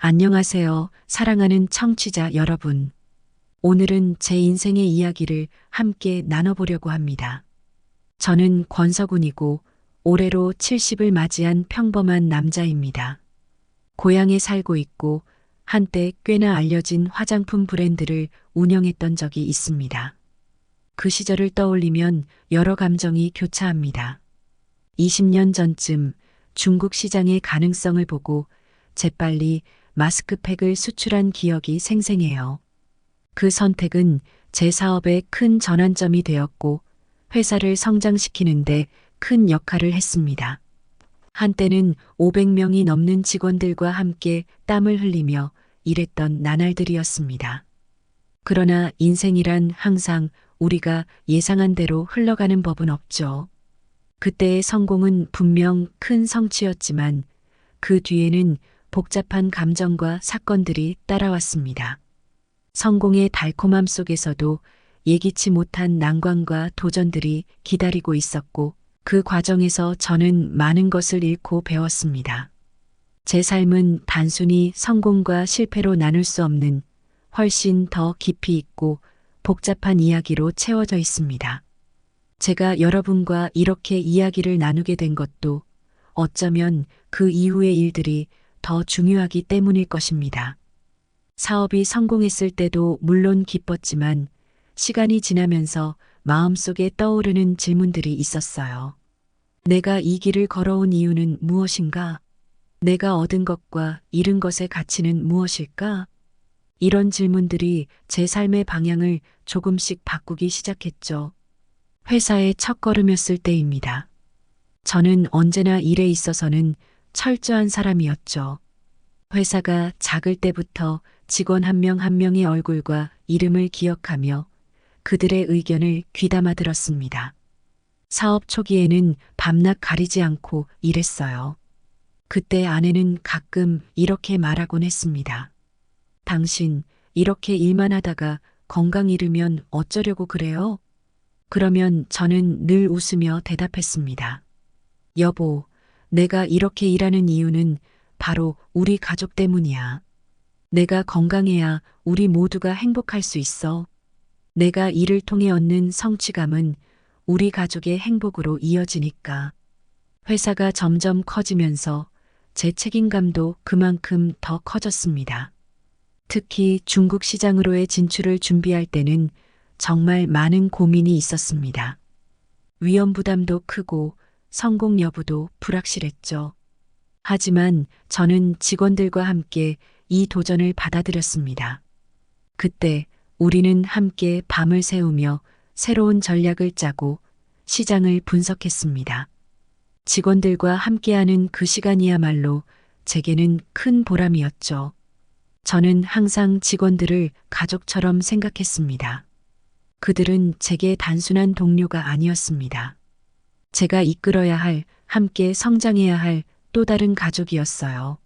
안녕하세요, 사랑하는 청취자 여러분. 오늘은 제 인생의 이야기를 함께 나눠보려고 합니다. 저는 권석훈이고 올해로 70을 맞이한 평범한 남자입니다. 고향에 살고 있고 한때 꽤나 알려진 화장품 브랜드를 운영했던 적이 있습니다. 그 시절을 떠올리면 여러 감정이 교차합니다. 20년 전쯤 중국 시장의 가능성을 보고 재빨리 마스크팩을 수출한 기억이 생생해요. 그 선택은 제 사업의 큰 전환점이 되었고 회사를 성장시키는데 큰 역할을 했습니다. 한때는 500명이 넘는 직원들과 함께 땀을 흘리며 일했던 나날들이었습니다. 그러나 인생이란 항상 우리가 예상한 대로 흘러가는 법은 없죠. 그때의 성공은 분명 큰 성취였지만 그 뒤에는 복잡한 감정과 사건들이 따라왔습니다. 성공의 달콤함 속에서도 예기치 못한 난관과 도전들이 기다리고 있었고 그 과정에서 저는 많은 것을 잃고 배웠습니다. 제 삶은 단순히 성공과 실패로 나눌 수 없는 훨씬 더 깊이 있고 복잡한 이야기로 채워져 있습니다. 제가 여러분과 이렇게 이야기를 나누게 된 것도 어쩌면 그 이후의 일들이 더 중요하기 때문일 것입니다. 사업이 성공했을 때도 물론 기뻤지만 시간이 지나면서 마음속에 떠오르는 질문들이 있었어요. 내가 이 길을 걸어온 이유는 무엇인가? 내가 얻은 것과 잃은 것의 가치는 무엇일까? 이런 질문들이 제 삶의 방향을 조금씩 바꾸기 시작했죠. 회사의 첫걸음이었을 때입니다. 저는 언제나 일에 있어서는 철저한 사람이었죠. 회사가 작을 때부터 직원 한 명 한 명의 얼굴과 이름을 기억하며 그들의 의견을 귀담아 들었습니다. 사업 초기에는 밤낮 가리지 않고 일했어요. 그때 아내는 가끔 이렇게 말하곤 했습니다. 당신 이렇게 일만 하다가 건강 잃으면 어쩌려고 그래요? 그러면 저는 늘 웃으며 대답했습니다. 여보, 내가 이렇게 일하는 이유는 바로 우리 가족 때문이야. 내가 건강해야 우리 모두가 행복할 수 있어. 내가 일을 통해 얻는 성취감은 우리 가족의 행복으로 이어지니까. 회사가 점점 커지면서 제 책임감도 그만큼 더 커졌습니다. 특히 중국 시장으로의 진출을 준비할 때는 정말 많은 고민이 있었습니다. 위험 부담도 크고 성공 여부도 불확실했죠. 하지만 저는 직원들과 함께 이 도전을 받아들였습니다. 그때 우리는 함께 밤을 새우며 새로운 전략을 짜고 시장을 분석했습니다. 직원들과 함께하는 그 시간이야말로 제게는 큰 보람이었죠. 저는 항상 직원들을 가족처럼 생각했습니다. 그들은 제게 단순한 동료가 아니었습니다. 제가 이끌어야 할, 함께 성장해야 할 또 다른 가족이었어요.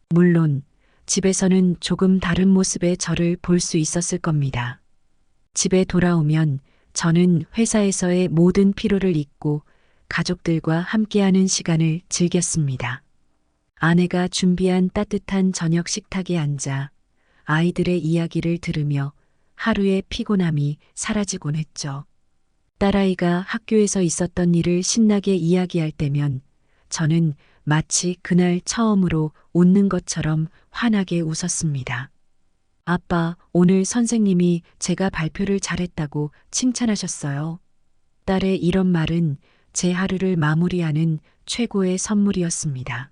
물론 집에서는 조금 다른 모습의 저를 볼 수 있었을 겁니다. 집에 돌아오면 저는 회사에서의 모든 피로를 잊고 가족들과 함께하는 시간을 즐겼습니다. 아내가 준비한 따뜻한 저녁 식탁에 앉아 아이들의 이야기를 들으며 하루의 피곤함이 사라지곤 했죠. 딸아이가 학교에서 있었던 일을 신나게 이야기할 때면 저는 마치 그날 처음으로 웃는 것처럼 환하게 웃었습니다. 아빠, 오늘 선생님이 제가 발표를 잘했다고 칭찬하셨어요. 딸의 이런 말은 제 하루를 마무리하는 최고의 선물이었습니다.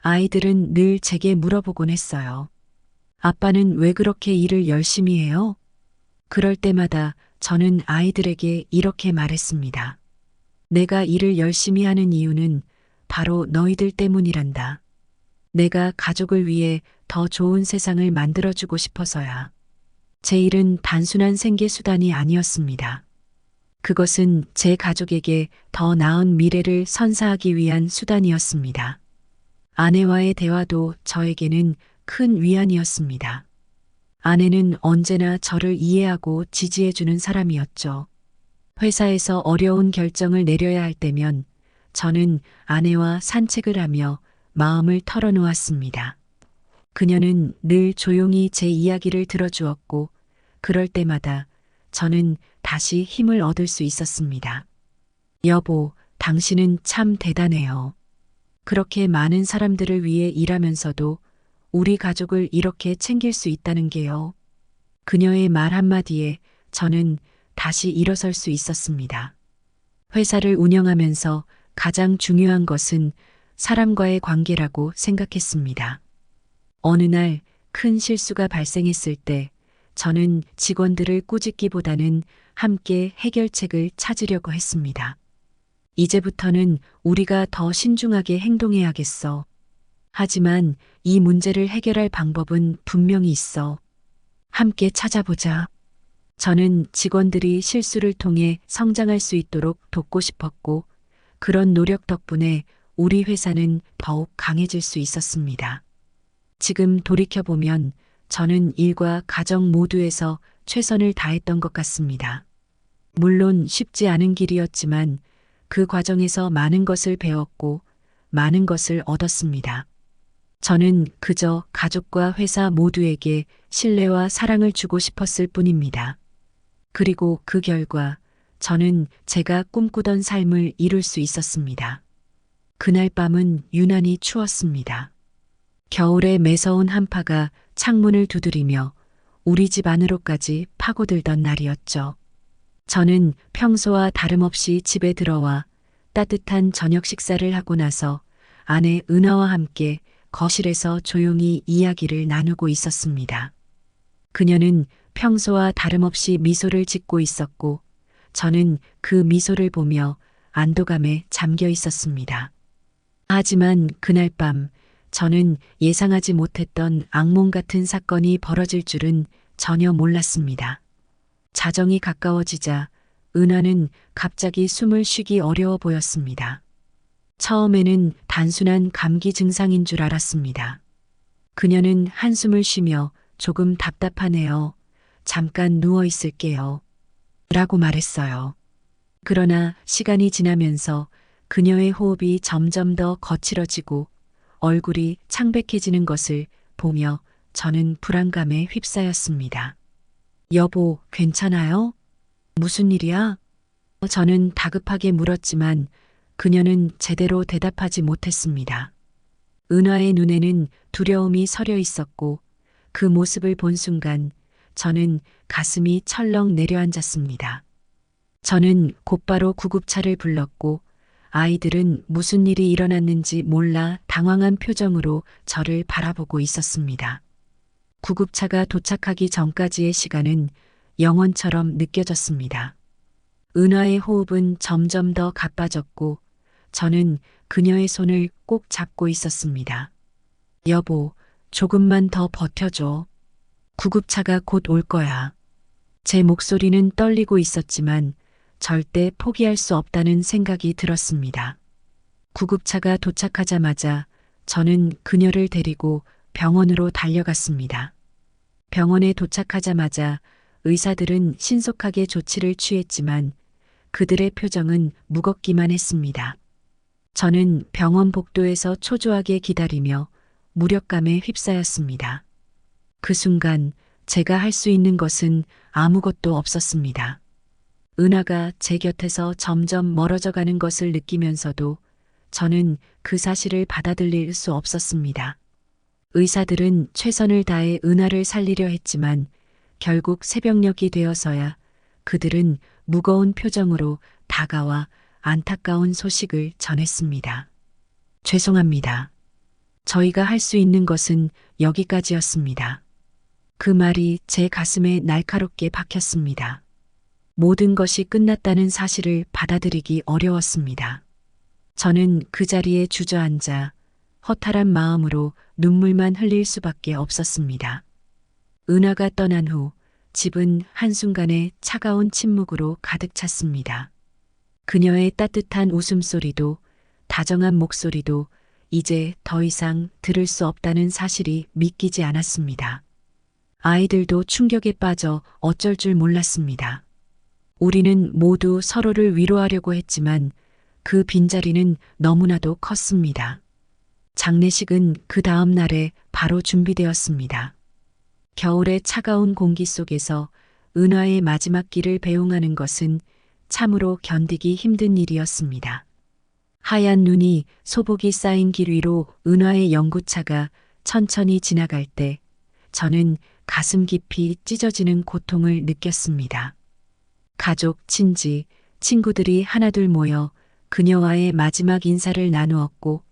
아이들은 늘 제게 물어보곤 했어요. 아빠는 왜 그렇게 일을 열심히 해요? 그럴 때마다 저는 아이들에게 이렇게 말했습니다. 내가 일을 열심히 하는 이유는 바로 너희들 때문이란다. 내가 가족을 위해 더 좋은 세상을 만들어주고 싶어서야. 제 일은 단순한 생계수단이 아니었습니다. 그것은 제 가족에게 더 나은 미래를 선사하기 위한 수단이었습니다. 아내와의 대화도 저에게는 큰 위안이었습니다. 아내는 언제나 저를 이해하고 지지해주는 사람이었죠. 회사에서 어려운 결정을 내려야 할 때면 저는 아내와 산책을 하며 마음을 털어놓았습니다. 그녀는 늘 조용히 제 이야기를 들어주었고, 그럴 때마다 저는 다시 힘을 얻을 수 있었습니다. 여보, 당신은 참 대단해요. 그렇게 많은 사람들을 위해 일하면서도 우리 가족을 이렇게 챙길 수 있다는 게요. 그녀의 말 한마디에 저는 다시 일어설 수 있었습니다. 회사를 운영하면서 가장 중요한 것은 사람과의 관계라고 생각했습니다. 어느 날 큰 실수가 발생했을 때 저는 직원들을 꾸짖기보다는 함께 해결책을 찾으려고 했습니다. 이제부터는 우리가 더 신중하게 행동해야겠어. 하지만 이 문제를 해결할 방법은 분명히 있어. 함께 찾아보자. 저는 직원들이 실수를 통해 성장할 수 있도록 돕고 싶었고, 그런 노력 덕분에 우리 회사는 더욱 강해질 수 있었습니다. 지금 돌이켜보면 저는 일과 가정 모두에서 최선을 다했던 것 같습니다. 물론 쉽지 않은 길이었지만 그 과정에서 많은 것을 배웠고 많은 것을 얻었습니다. 저는 그저 가족과 회사 모두에게 신뢰와 사랑을 주고 싶었을 뿐입니다. 그리고 그 결과 저는 제가 꿈꾸던 삶을 이룰 수 있었습니다. 그날 밤은 유난히 추웠습니다. 겨울에 매서운 한파가 창문을 두드리며 우리 집 안으로까지 파고들던 날이었죠. 저는 평소와 다름없이 집에 들어와 따뜻한 저녁 식사를 하고 나서 아내 은하와 함께 거실에서 조용히 이야기를 나누고 있었습니다. 그녀는 평소와 다름없이 미소를 짓고 있었고 저는 그 미소를 보며 안도감에 잠겨 있었습니다. 하지만 그날 밤 저는 예상하지 못했던 악몽 같은 사건이 벌어질 줄은 전혀 몰랐습니다. 자정이 가까워지자 은하는 갑자기 숨을 쉬기 어려워 보였습니다. 처음에는 단순한 감기 증상인 줄 알았습니다. 그녀는 한숨을 쉬며 조금 답답하네요. 잠깐 누워 있을게요. 라고 말했어요. 그러나 시간이 지나면서 그녀의 호흡이 점점 더 거칠어지고 얼굴이 창백해지는 것을 보며 저는 불안감에 휩싸였습니다. 여보, 괜찮아요? 무슨 일이야? 저는 다급하게 물었지만 그녀는 제대로 대답하지 못했습니다. 은하의 눈에는 두려움이 서려 있었고 그 모습을 본 순간 저는 가슴이 철렁 내려앉았습니다. 저는 곧바로 구급차를 불렀고 아이들은 무슨 일이 일어났는지 몰라 당황한 표정으로 저를 바라보고 있었습니다. 구급차가 도착하기 전까지의 시간은 영원처럼 느껴졌습니다. 은하의 호흡은 점점 더 가빠졌고 저는 그녀의 손을 꼭 잡고 있었습니다. 여보, 조금만 더 버텨줘. 구급차가 곧 올 거야. 제 목소리는 떨리고 있었지만 절대 포기할 수 없다는 생각이 들었습니다. 구급차가 도착하자마자 저는 그녀를 데리고 병원으로 달려갔습니다. 병원에 도착하자마자 의사들은 신속하게 조치를 취했지만 그들의 표정은 무겁기만 했습니다. 저는 병원 복도에서 초조하게 기다리며 무력감에 휩싸였습니다. 그 순간 제가 할 수 있는 것은 아무것도 없었습니다. 은하가 제 곁에서 점점 멀어져 가는 것을 느끼면서도 저는 그 사실을 받아들일 수 없었습니다. 의사들은 최선을 다해 은하를 살리려 했지만 결국 새벽녘이 되어서야 그들은 무거운 표정으로 다가와 안타까운 소식을 전했습니다. 죄송합니다. 저희가 할 수 있는 것은 여기까지였습니다. 그 말이 제 가슴에 날카롭게 박혔습니다. 모든 것이 끝났다는 사실을 받아들이기 어려웠습니다. 저는 그 자리에 주저앉아 허탈한 마음으로 눈물만 흘릴 수밖에 없었습니다. 은하가 떠난 후 집은 한순간에 차가운 침묵으로 가득 찼습니다. 그녀의 따뜻한 웃음소리도 다정한 목소리도 이제 더 이상 들을 수 없다는 사실이 믿기지 않았습니다. 아이들도 충격에 빠져 어쩔 줄 몰랐습니다. 우리는 모두 서로를 위로하려고 했지만 그 빈자리는 너무나도 컸습니다. 장례식은 그 다음 날에 바로 준비되었습니다. 겨울의 차가운 공기 속에서 은화의 마지막 길을 배웅하는 것은 참으로 견디기 힘든 일이었습니다. 하얀 눈이 소복이 쌓인 길 위로 은화의 연구차가 천천히 지나갈 때 저는 가슴 깊이 찢어지는 고통을 느꼈습니다. 가족, 친지, 친구들이 하나둘 모여 그녀와의 마지막 인사를 나누었고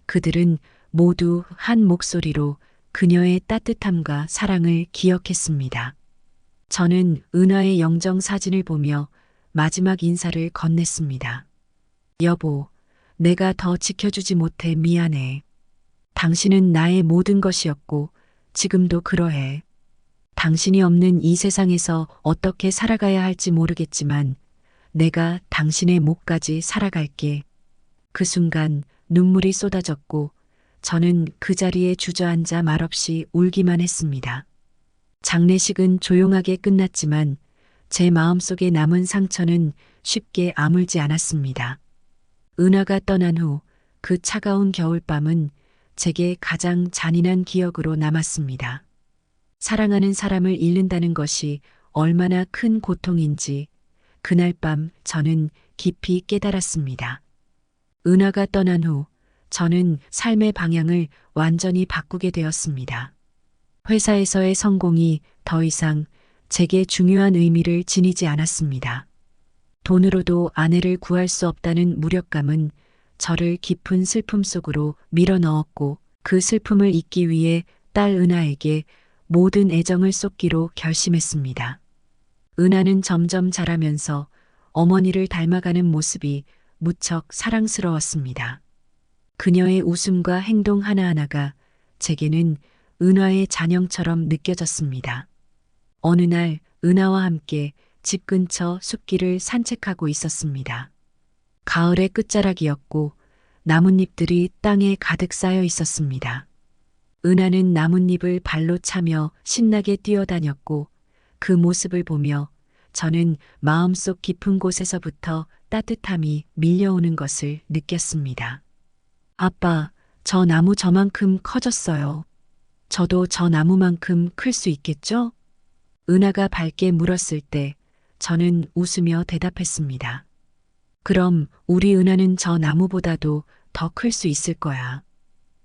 그들은 모두 한 목소리로 그녀의 따뜻함과 사랑을 기억했습니다. 저는 은하의 영정 사진을 보며 마지막 인사를 건넸습니다. 여보, 내가 더 지켜주지 못해 미안해. 당신은 나의 모든 것이었고 지금도 그러해. 당신이 없는 이 세상에서 어떻게 살아가야 할지 모르겠지만 내가 당신의 목까지 살아갈게. 그 순간 눈물이 쏟아졌고 저는 그 자리에 주저앉아 말없이 울기만 했습니다. 장례식은 조용하게 끝났지만 제 마음속에 남은 상처는 쉽게 아물지 않았습니다. 은하가 떠난 후 그 차가운 겨울밤은 제게 가장 잔인한 기억으로 남았습니다. 사랑하는 사람을 잃는다는 것이 얼마나 큰 고통인지 그날 밤 저는 깊이 깨달았습니다. 은하가 떠난 후 저는 삶의 방향을 완전히 바꾸게 되었습니다. 회사에서의 성공이 더 이상 제게 중요한 의미를 지니지 않았습니다. 돈으로도 아내를 구할 수 없다는 무력감은 저를 깊은 슬픔 속으로 밀어넣었고 그 슬픔을 잊기 위해 딸 은하에게 모든 애정을 쏟기로 결심했습니다. 은하는 점점 자라면서 어머니를 닮아가는 모습이 무척 사랑스러웠습니다. 그녀의 웃음과 행동 하나하나가 제게는 은하의 잔영처럼 느껴졌습니다. 어느 날 은하와 함께 집 근처 숲길을 산책하고 있었습니다. 가을의 끝자락이었고 나뭇잎들이 땅에 가득 쌓여 있었습니다. 은하는 나뭇잎을 발로 차며 신나게 뛰어다녔고 그 모습을 보며 저는 마음속 깊은 곳에서부터 따뜻함이 밀려오는 것을 느꼈습니다. 아빠, 저 나무 저만큼 커졌어요. 저도 저 나무만큼 클 수 있겠죠? 은하가 밝게 물었을 때 저는 웃으며 대답했습니다. 그럼 우리 은하는 저 나무보다도 더 클 수 있을 거야.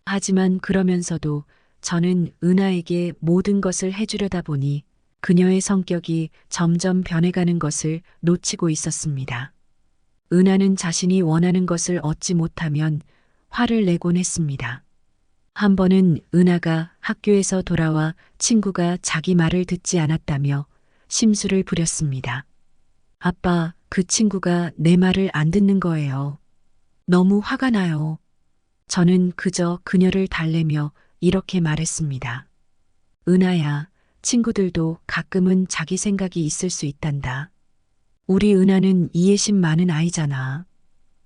하지만 그러면서도 저는 은하에게 모든 것을 해주려다 보니 그녀의 성격이 점점 변해가는 것을 놓치고 있었습니다. 은하는 자신이 원하는 것을 얻지 못하면 화를 내곤 했습니다. 한 번은 은하가 학교에서 돌아와 친구가 자기 말을 듣지 않았다며 심술을 부렸습니다. 아빠, 그 친구가 내 말을 안 듣는 거예요. 너무 화가 나요. 저는 그저 그녀를 달래며 이렇게 말했습니다. 은하야, 친구들도 가끔은 자기 생각이 있을 수 있단다. 우리 은하는 이해심 많은 아이잖아.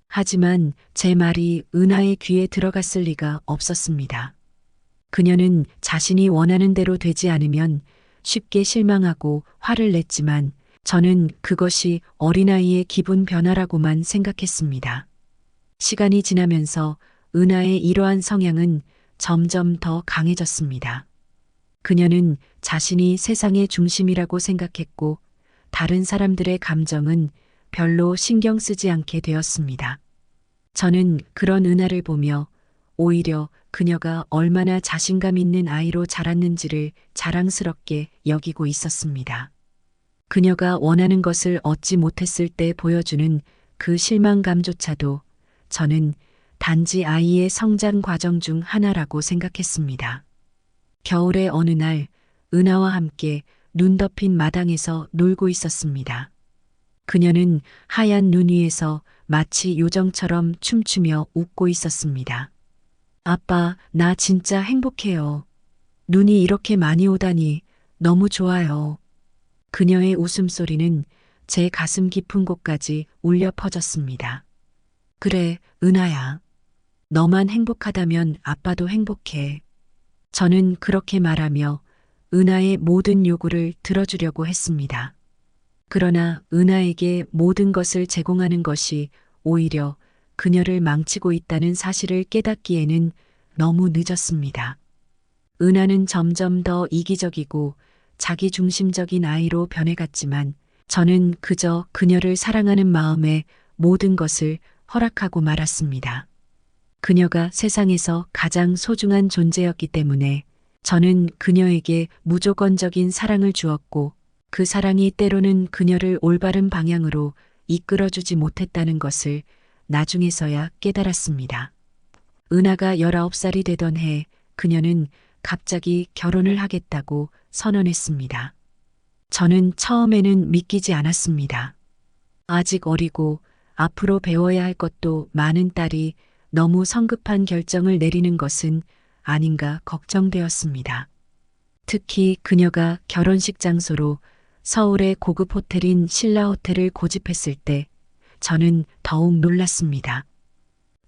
하지만 제 말이 은하의 귀에 들어갔을 리가 없었습니다. 그녀는 자신이 원하는 대로 되지 않으면 쉽게 실망하고 화를 냈지만 저는 그것이 어린아이의 기분 변화라고만 생각했습니다. 시간이 지나면서 은하의 이러한 성향은 점점 더 강해졌습니다. 그녀는 자신이 세상의 중심이라고 생각했고 다른 사람들의 감정은 별로 신경 쓰지 않게 되었습니다. 저는 그런 은하를 보며 오히려 그녀가 얼마나 자신감 있는 아이로 자랐는지를 자랑스럽게 여기고 있었습니다. 그녀가 원하는 것을 얻지 못했을 때 보여주는 그 실망감조차도 저는 단지 아이의 성장 과정 중 하나라고 생각했습니다. 겨울의 어느 날 은하와 함께 눈 덮인 마당에서 놀고 있었습니다. 그녀는 하얀 눈 위에서 마치 요정처럼 춤추며 웃고 있었습니다. 아빠, 나 진짜 행복해요. 눈이 이렇게 많이 오다니 너무 좋아요. 그녀의 웃음소리는 제 가슴 깊은 곳까지 울려 퍼졌습니다. 그래, 은하야. 너만 행복하다면 아빠도 행복해. 저는 그렇게 말하며 은하의 모든 요구를 들어주려고 했습니다. 그러나 은하에게 모든 것을 제공하는 것이 오히려 그녀를 망치고 있다는 사실을 깨닫기에는 너무 늦었습니다. 은하는 점점 더 이기적이고 자기중심적인 아이로 변해갔지만 저는 그저 그녀를 사랑하는 마음에 모든 것을 허락하고 말았습니다. 그녀가 세상에서 가장 소중한 존재였기 때문에 저는 그녀에게 무조건적인 사랑을 주었고 그 사랑이 때로는 그녀를 올바른 방향으로 이끌어주지 못했다는 것을 나중에서야 깨달았습니다. 은하가 19살이 되던 해 그녀는 갑자기 결혼을 하겠다고 선언했습니다. 저는 처음에는 믿기지 않았습니다. 아직 어리고 앞으로 배워야 할 것도 많은 딸이 너무 성급한 결정을 내리는 것은 아닌가 걱정되었습니다. 특히 그녀가 결혼식 장소로 서울의 고급 호텔인 신라 호텔을 고집했을 때 저는 더욱 놀랐습니다.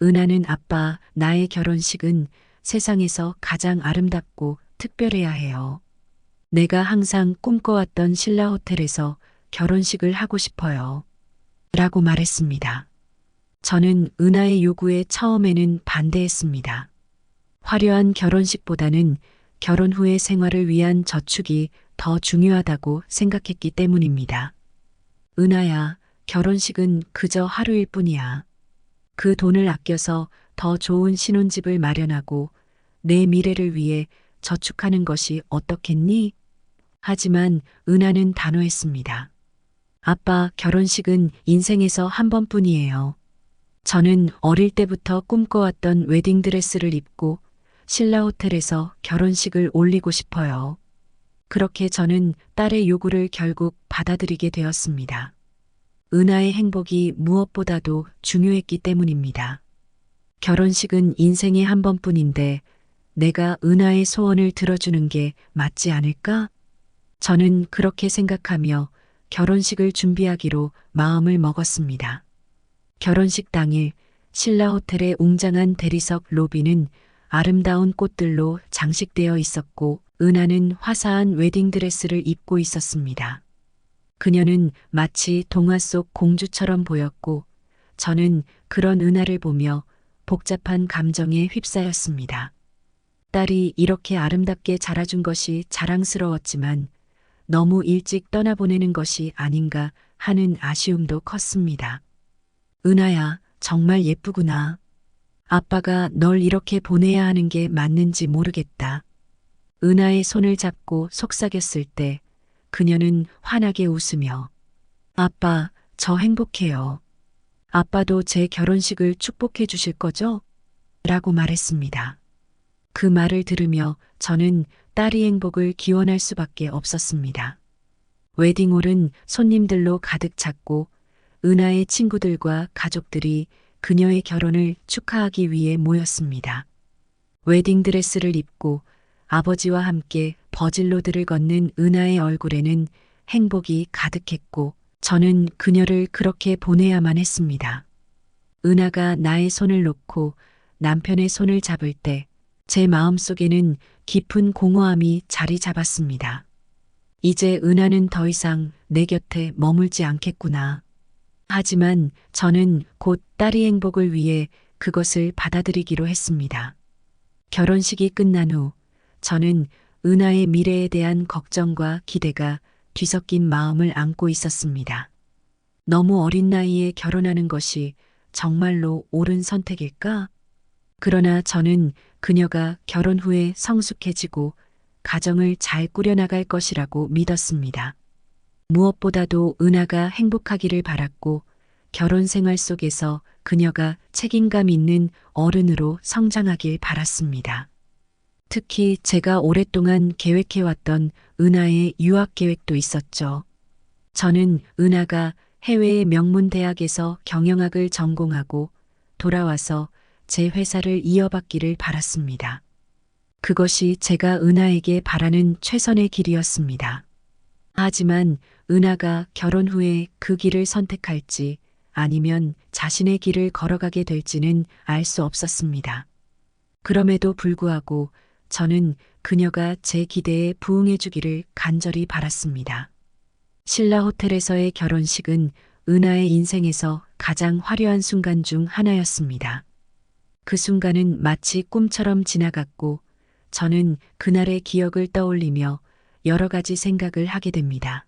은하는 아빠, 나의 결혼식은 세상에서 가장 아름답고 특별해야 해요. 내가 항상 꿈꿔왔던 신라 호텔에서 결혼식을 하고 싶어요. 라고 말했습니다. 저는 은하의 요구에 처음에는 반대했습니다. 화려한 결혼식보다는 결혼 후의 생활을 위한 저축이 더 중요하다고 생각했기 때문입니다. 은하야, 결혼식은 그저 하루일 뿐이야. 그 돈을 아껴서 더 좋은 신혼집을 마련하고 내 미래를 위해 저축하는 것이 어떻겠니? 하지만 은하는 단호했습니다. 아빠, 결혼식은 인생에서 한 번뿐이에요. 저는 어릴 때부터 꿈꿔왔던 웨딩드레스를 입고 신라 호텔에서 결혼식을 올리고 싶어요. 그렇게 저는 딸의 요구를 결국 받아들이게 되었습니다. 은하의 행복이 무엇보다도 중요했기 때문입니다. 결혼식은 인생에 한 번뿐인데 내가 은하의 소원을 들어주는 게 맞지 않을까? 저는 그렇게 생각하며 결혼식을 준비하기로 마음을 먹었습니다. 결혼식 당일 신라 호텔의 웅장한 대리석 로비는 아름다운 꽃들로 장식되어 있었고 은하는 화사한 웨딩드레스를 입고 있었습니다. 그녀는 마치 동화 속 공주처럼 보였고 저는 그런 은하를 보며 복잡한 감정에 휩싸였습니다. 딸이 이렇게 아름답게 자라준 것이 자랑스러웠지만 너무 일찍 떠나보내는 것이 아닌가 하는 아쉬움도 컸습니다. 은하야, 정말 예쁘구나. 아빠가 널 이렇게 보내야 하는 게 맞는지 모르겠다. 은하의 손을 잡고 속삭였을 때 그녀는 환하게 웃으며 아빠, 저 행복해요. 아빠도 제 결혼식을 축복해 주실 거죠? 라고 말했습니다. 그 말을 들으며 저는 딸의 행복을 기원할 수밖에 없었습니다. 웨딩홀은 손님들로 가득 찼고 은하의 친구들과 가족들이 그녀의 결혼을 축하하기 위해 모였습니다. 웨딩드레스를 입고 아버지와 함께 버질로드를 걷는 은하의 얼굴에는 행복이 가득했고 저는 그녀를 그렇게 보내야만 했습니다. 은하가 나의 손을 놓고 남편의 손을 잡을 때 제 마음속에는 깊은 공허함이 자리 잡았습니다. 이제 은하는 더 이상 내 곁에 머물지 않겠구나. 하지만 저는 곧 딸의 행복을 위해 그것을 받아들이기로 했습니다. 결혼식이 끝난 후 저는 은하의 미래에 대한 걱정과 기대가 뒤섞인 마음을 안고 있었습니다. 너무 어린 나이에 결혼하는 것이 정말로 옳은 선택일까? 그러나 저는 그녀가 결혼 후에 성숙해지고 가정을 잘 꾸려나갈 것이라고 믿었습니다. 무엇보다도 은하가 행복하기를 바랐고 결혼 생활 속에서 그녀가 책임감 있는 어른으로 성장하길 바랐습니다. 특히 제가 오랫동안 계획해왔던 은하의 유학 계획도 있었죠. 저는 은하가 해외의 명문 대학에서 경영학을 전공하고 돌아와서 제 회사를 이어받기를 바랐습니다. 그것이 제가 은하에게 바라는 최선의 길이었습니다. 하지만 은하가 결혼 후에 그 길을 선택할지 아니면 자신의 길을 걸어가게 될지는 알 수 없었습니다. 그럼에도 불구하고 저는 그녀가 제 기대에 부응해 주기를 간절히 바랐습니다. 신라 호텔에서의 결혼식은 은하의 인생에서 가장 화려한 순간 중 하나였습니다. 그 순간은 마치 꿈처럼 지나갔고 저는 그날의 기억을 떠올리며 여러 가지 생각을 하게 됩니다.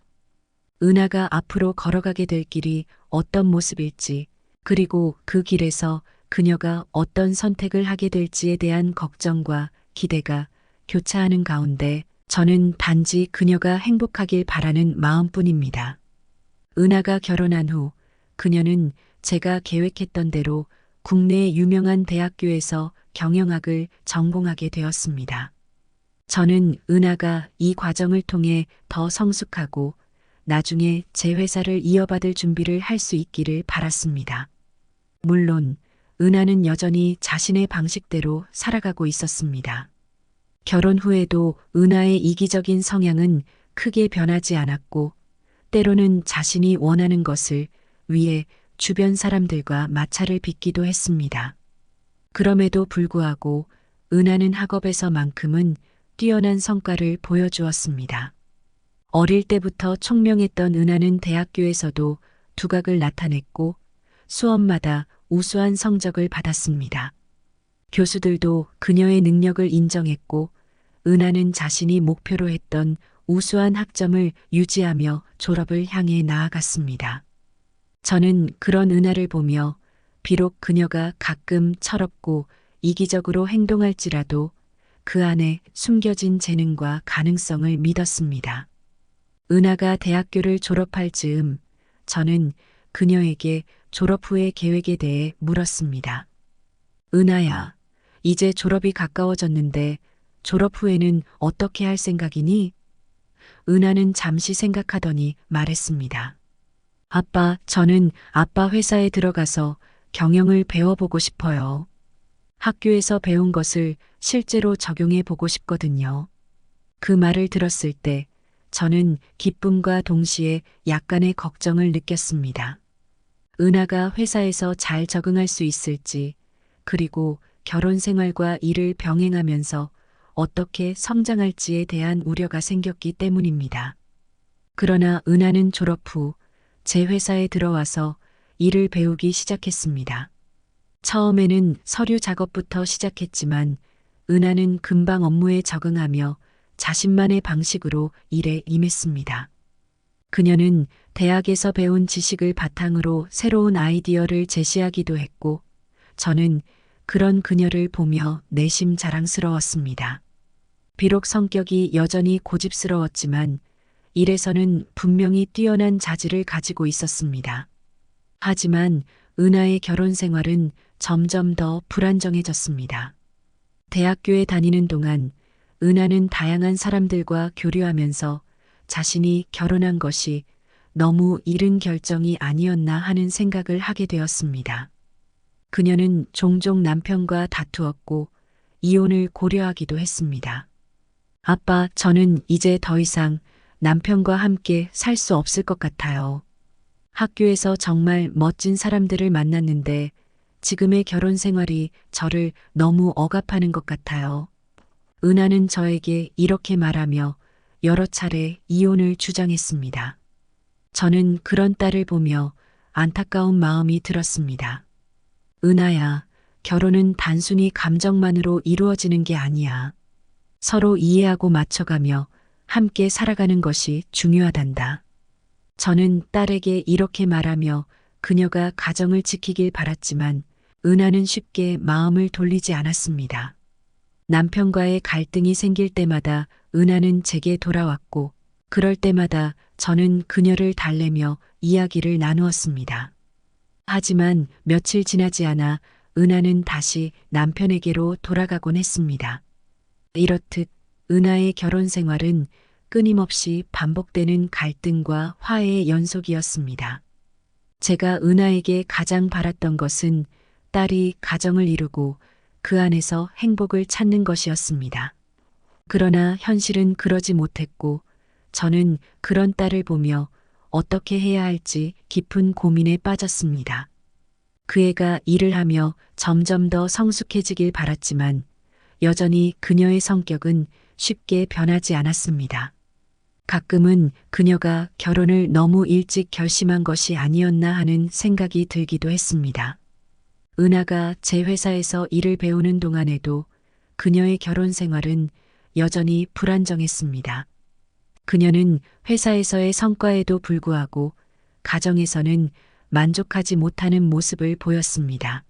은하가 앞으로 걸어가게 될 길이 어떤 모습일지, 그리고 그 길에서 그녀가 어떤 선택을 하게 될지에 대한 걱정과 기대가 교차하는 가운데 저는 단지 그녀가 행복하길 바라는 마음뿐입니다. 은하가 결혼한 후 그녀는 제가 계획했던 대로 국내 유명한 대학교에서 경영학을 전공하게 되었습니다. 저는 은하가 이 과정을 통해 더 성숙하고 나중에 제 회사를 이어받을 준비를 할 수 있기를 바랐습니다. 물론 은하는 여전히 자신의 방식대로 살아가고 있었습니다. 결혼 후에도 은하의 이기적인 성향은 크게 변하지 않았고 때로는 자신이 원하는 것을 위해 주변 사람들과 마찰을 빚기도 했습니다. 그럼에도 불구하고 은하는 학업에서만큼은 뛰어난 성과를 보여주었습니다. 어릴 때부터 총명했던 은하는 대학교에서도 두각을 나타냈고 수업마다 우수한 성적을 받았습니다. 교수들도 그녀의 능력을 인정했고 은하는 자신이 목표로 했던 우수한 학점을 유지하며 졸업을 향해 나아갔습니다. 저는 그런 은하를 보며 비록 그녀가 가끔 철없고 이기적으로 행동할지라도 그 안에 숨겨진 재능과 가능성을 믿었습니다. 은하가 대학교를 졸업할 즈음 저는 그녀에게 졸업 후의 계획에 대해 물었습니다. 은하야, 이제 졸업이 가까워졌는데 졸업 후에는 어떻게 할 생각이니? 은하는 잠시 생각하더니 말했습니다. 아빠, 저는 아빠 회사에 들어가서 경영을 배워보고 싶어요. 학교에서 배운 것을 실제로 적용해 보고 싶거든요. 그 말을 들었을 때 저는 기쁨과 동시에 약간의 걱정을 느꼈습니다. 은하가 회사에서 잘 적응할 수 있을지, 그리고 결혼 생활과 일을 병행하면서 어떻게 성장할지에 대한 우려가 생겼기 때문입니다. 그러나 은하는 졸업 후 제 회사에 들어와서 일을 배우기 시작했습니다. 처음에는 서류 작업부터 시작했지만 은하는 금방 업무에 적응하며 자신만의 방식으로 일에 임했습니다. 그녀는 대학에서 배운 지식을 바탕으로 새로운 아이디어를 제시하기도 했고 저는 그런 그녀를 보며 내심 자랑스러웠습니다. 비록 성격이 여전히 고집스러웠지만 일에서는 분명히 뛰어난 자질을 가지고 있었습니다. 하지만 은하의 결혼 생활은 점점 더 불안정해졌습니다. 대학교에 다니는 동안 은하는 다양한 사람들과 교류하면서 자신이 결혼한 것이 너무 이른 결정이 아니었나 하는 생각을 하게 되었습니다. 그녀는 종종 남편과 다투었고 이혼을 고려하기도 했습니다. 아빠, 저는 이제 더 이상 남편과 함께 살 수 없을 것 같아요. 학교에서 정말 멋진 사람들을 만났는데 지금의 결혼 생활이 저를 너무 억압하는 것 같아요. 은하는 저에게 이렇게 말하며 여러 차례 이혼을 주장했습니다. 저는 그런 딸을 보며 안타까운 마음이 들었습니다. 은하야, 결혼은 단순히 감정만으로 이루어지는 게 아니야. 서로 이해하고 맞춰가며 함께 살아가는 것이 중요하단다. 저는 딸에게 이렇게 말하며 그녀가 가정을 지키길 바랐지만 은하는 쉽게 마음을 돌리지 않았습니다. 남편과의 갈등이 생길 때마다 은하는 제게 돌아왔고 그럴 때마다 저는 그녀를 달래며 이야기를 나누었습니다. 하지만 며칠 지나지 않아 은하는 다시 남편에게로 돌아가곤 했습니다. 이렇듯 은하의 결혼 생활은 끊임없이 반복되는 갈등과 화해의 연속이었습니다. 제가 은하에게 가장 바랐던 것은 딸이 가정을 이루고 그 안에서 행복을 찾는 것이었습니다. 그러나 현실은 그러지 못했고 저는 그런 딸을 보며 어떻게 해야 할지 깊은 고민에 빠졌습니다. 그 애가 일을 하며 점점 더 성숙해지길 바랐지만 여전히 그녀의 성격은 쉽게 변하지 않았습니다. 가끔은 그녀가 결혼을 너무 일찍 결심한 것이 아니었나 하는 생각이 들기도 했습니다. 은하가 제 회사에서 일을 배우는 동안에도 그녀의 결혼 생활은 여전히 불안정했습니다. 그녀는 회사에서의 성과에도 불구하고 가정에서는 만족하지 못하는 모습을 보였습니다.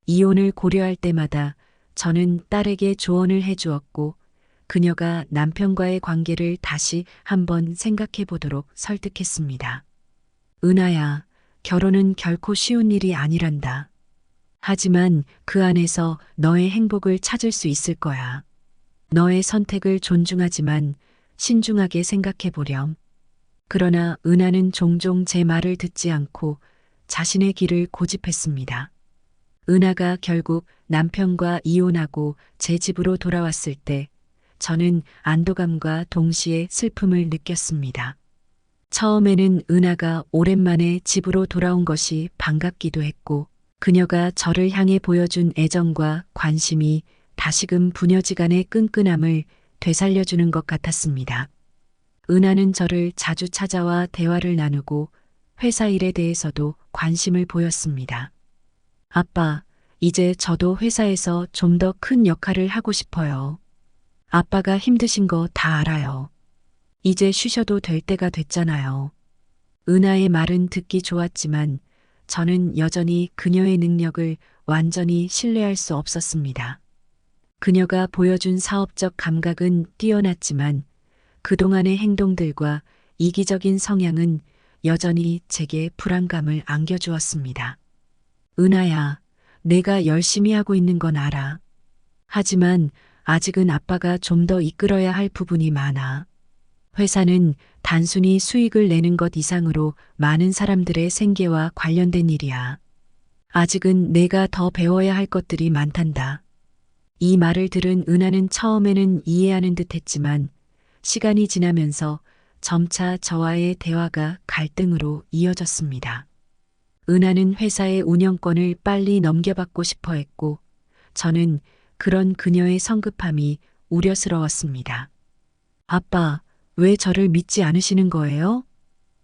이혼을 고려할 때마다 저는 딸에게 조언을 해주었고 그녀가 남편과의 관계를 다시 한번 생각해 보도록 설득했습니다. 은하야, 결혼은 결코 쉬운 일이 아니란다. 하지만 그 안에서 너의 행복을 찾을 수 있을 거야. 너의 선택을 존중하지만 신중하게 생각해 보렴. 그러나 은하는 종종 제 말을 듣지 않고 자신의 길을 고집했습니다. 은하가 결국 남편과 이혼하고 제 집으로 돌아왔을 때 저는 안도감과 동시에 슬픔을 느꼈습니다. 처음에는 은하가 오랜만에 집으로 돌아온 것이 반갑기도 했고 그녀가 저를 향해 보여준 애정과 관심이 다시금 부녀지간의 끈끈함을 되살려주는 것 같았습니다. 은하는 저를 자주 찾아와 대화를 나누고 회사 일에 대해서도 관심을 보였습니다. 아빠, 이제 저도 회사에서 좀 더 큰 역할을 하고 싶어요. 아빠가 힘드신 거 다 알아요. 이제 쉬셔도 될 때가 됐잖아요. 은하의 말은 듣기 좋았지만 저는 여전히 그녀의 능력을 완전히 신뢰할 수 없었습니다. 그녀가 보여준 사업적 감각은 뛰어났지만 그동안의 행동들과 이기적인 성향은 여전히 제게 불안감을 안겨주었습니다. 은하야, 내가 열심히 하고 있는 건 알아. 하지만 아직은 아빠가 좀 더 이끌어야 할 부분이 많아. 회사는 단순히 수익을 내는 것 이상으로 많은 사람들의 생계와 관련된 일이야. 아직은 내가 더 배워야 할 것들이 많단다. 이 말을 들은 은하는 처음에는 이해하는 듯 했지만 시간이 지나면서 점차 저와의 대화가 갈등으로 이어졌습니다. 은하는 회사의 운영권을 빨리 넘겨받고 싶어 했고 저는 그런 그녀의 성급함이 우려스러웠습니다. 아빠, 왜 저를 믿지 않으시는 거예요?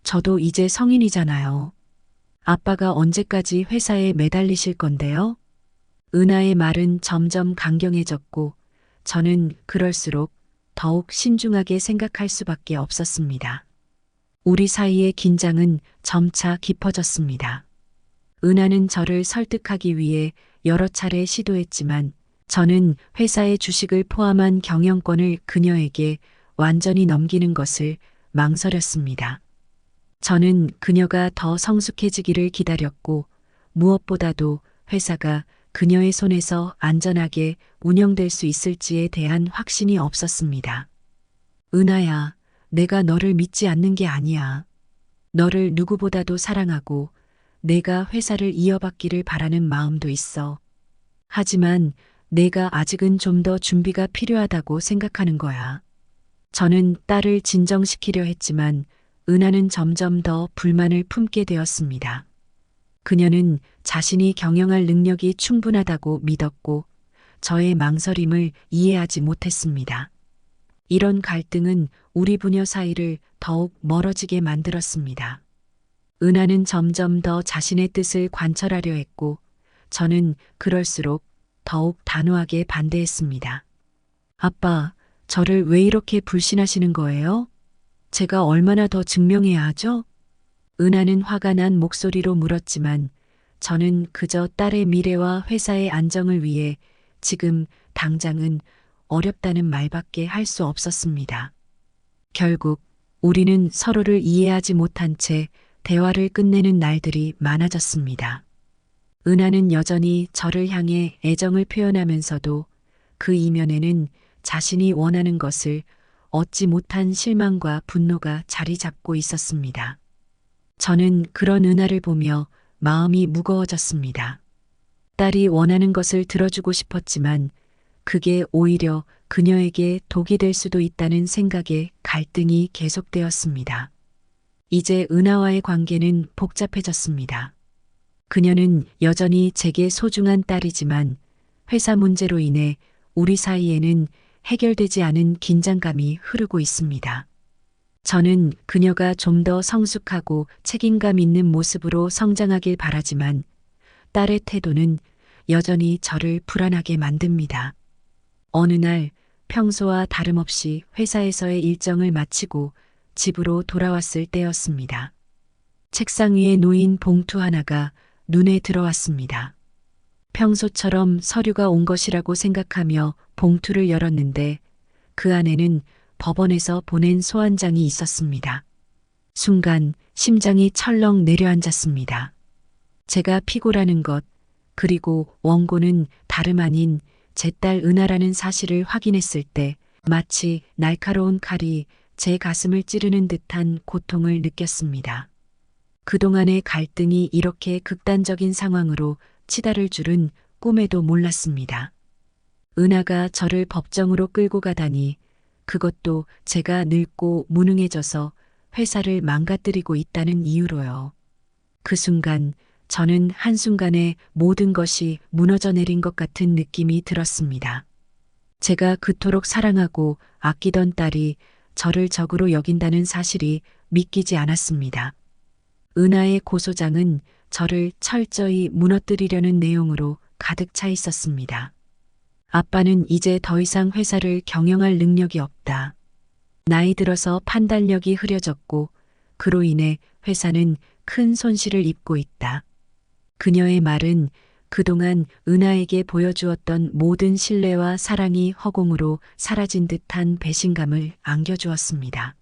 저도 이제 성인이잖아요. 아빠가 언제까지 회사에 매달리실 건데요? 은하의 말은 점점 강경해졌고 저는 그럴수록 더욱 신중하게 생각할 수밖에 없었습니다. 우리 사이의 긴장은 점차 깊어졌습니다. 은하는 저를 설득하기 위해 여러 차례 시도했지만 저는 회사의 주식을 포함한 경영권을 그녀에게 완전히 넘기는 것을 망설였습니다. 저는 그녀가 더 성숙해지기를 기다렸고 무엇보다도 회사가 그녀의 손에서 안전하게 운영될 수 있을지에 대한 확신이 없었습니다. 은하야, 내가 너를 믿지 않는 게 아니야. 너를 누구보다도 사랑하고 내가 회사를 이어받기를 바라는 마음도 있어. 하지만 내가 아직은 좀 더 준비가 필요하다고 생각하는 거야. 저는 딸을 진정시키려 했지만 은하는 점점 더 불만을 품게 되었습니다. 그녀는 자신이 경영할 능력이 충분하다고 믿었고 저의 망설임을 이해하지 못했습니다. 이런 갈등은 우리 부녀 사이를 더욱 멀어지게 만들었습니다. 은하는 점점 더 자신의 뜻을 관철하려 했고 저는 그럴수록 더욱 단호하게 반대했습니다. 아빠, 저를 왜 이렇게 불신하시는 거예요? 제가 얼마나 더 증명해야 하죠? 은하는 화가 난 목소리로 물었지만 저는 그저 딸의 미래와 회사의 안정을 위해 지금 당장은 어렵다는 말밖에 할 수 없었습니다. 결국 우리는 서로를 이해하지 못한 채 대화를 끝내는 날들이 많아졌습니다. 은하는 여전히 저를 향해 애정을 표현하면서도 그 이면에는 자신이 원하는 것을 얻지 못한 실망과 분노가 자리 잡고 있었습니다. 저는 그런 은하를 보며 마음이 무거워졌습니다. 딸이 원하는 것을 들어주고 싶었지만 그게 오히려 그녀에게 독이 될 수도 있다는 생각에 갈등이 계속되었습니다. 이제 은하와의 관계는 복잡해졌습니다. 그녀는 여전히 제게 소중한 딸이지만 회사 문제로 인해 우리 사이에는 해결되지 않은 긴장감이 흐르고 있습니다. 저는 그녀가 좀 더 성숙하고 책임감 있는 모습으로 성장하길 바라지만 딸의 태도는 여전히 저를 불안하게 만듭니다. 어느 날 평소와 다름없이 회사에서의 일정을 마치고 집으로 돌아왔을 때였습니다. 책상 위에 놓인 봉투 하나가 눈에 들어왔습니다. 평소처럼 서류가 온 것이라고 생각하며 봉투를 열었는데 그 안에는 법원에서 보낸 소환장이 있었습니다. 순간 심장이 철렁 내려앉았습니다. 제가 피고라는 것, 그리고 원고는 다름 아닌 제 딸 은하라는 사실을 확인했을 때 마치 날카로운 칼이 제 가슴을 찌르는 듯한 고통을 느꼈습니다. 그동안의 갈등이 이렇게 극단적인 상황으로 치달을 줄은 꿈에도 몰랐습니다. 은하가 저를 법정으로 끌고 가다니 그것도 제가 늙고 무능해져서 회사를 망가뜨리고 있다는 이유로요. 그 순간 저는 한순간에 모든 것이 무너져 내린 것 같은 느낌이 들었습니다. 제가 그토록 사랑하고 아끼던 딸이 저를 적으로 여긴다는 사실이 믿기지 않았습니다. 은하의 고소장은 저를 철저히 무너뜨리려는 내용으로 가득 차 있었습니다. 아빠는 이제 더 이상 회사를 경영할 능력이 없다. 나이 들어서 판단력이 흐려졌고 그로 인해 회사는 큰 손실을 입고 있다. 그녀의 말은 그동안 은하에게 보여주었던 모든 신뢰와 사랑이 허공으로 사라진 듯한 배신감을 안겨주었습니다.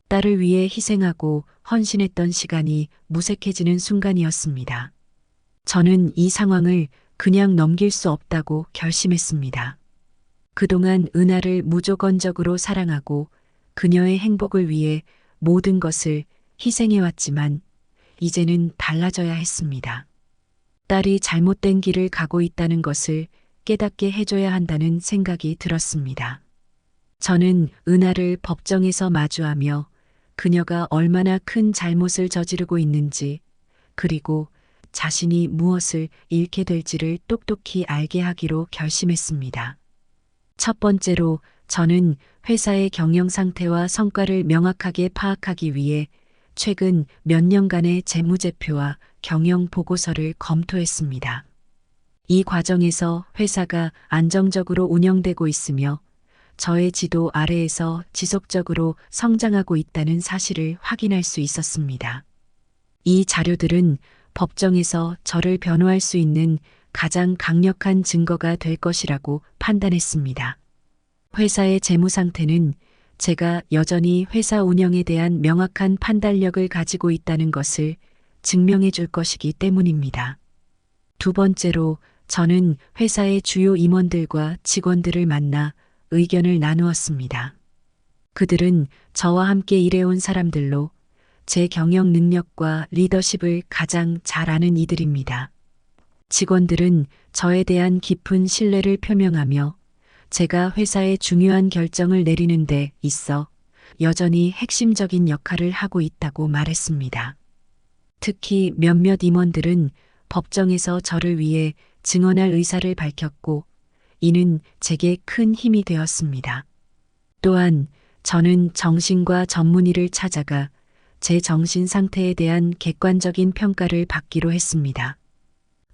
딸을 위해 희생하고 헌신했던 시간이 무색해지는 순간이었습니다. 저는 이 상황을 그냥 넘길 수 없다고 결심했습니다. 그동안 은하를 무조건적으로 사랑하고 그녀의 행복을 위해 모든 것을 희생해왔지만 이제는 달라져야 했습니다. 딸이 잘못된 길을 가고 있다는 것을 깨닫게 해줘야 한다는 생각이 들었습니다. 저는 은하를 법정에서 마주하며 그녀가 얼마나 큰 잘못을 저지르고 있는지, 그리고 자신이 무엇을 잃게 될지를 똑똑히 알게 하기로 결심했습니다. 첫 번째로 저는 회사의 경영 상태와 성과를 명확하게 파악하기 위해 최근 몇 년간의 재무제표와 경영 보고서를 검토했습니다. 이 과정에서 회사가 안정적으로 운영되고 있으며 저의 지도 아래에서 지속적으로 성장하고 있다는 사실을 확인할 수 있었습니다. 이 자료들은 법정에서 저를 변호할 수 있는 가장 강력한 증거가 될 것이라고 판단했습니다. 회사의 재무 상태는 제가 여전히 회사 운영에 대한 명확한 판단력을 가지고 있다는 것을 증명해 줄 것이기 때문입니다. 두 번째로 저는 회사의 주요 임원들과 직원들을 만나 의견을 나누었습니다. 그들은 저와 함께 일해온 사람들로 제 경영 능력과 리더십을 가장 잘 아는 이들입니다. 직원들은 저에 대한 깊은 신뢰를 표명하며 제가 회사의 중요한 결정을 내리는 데 있어 여전히 핵심적인 역할을 하고 있다고 말했습니다. 특히 몇몇 임원들은 법정에서 저를 위해 증언할 의사를 밝혔고 이는 제게 큰 힘이 되었습니다. 또한 저는 정신과 전문의를 찾아가 제 정신 상태에 대한 객관적인 평가를 받기로 했습니다.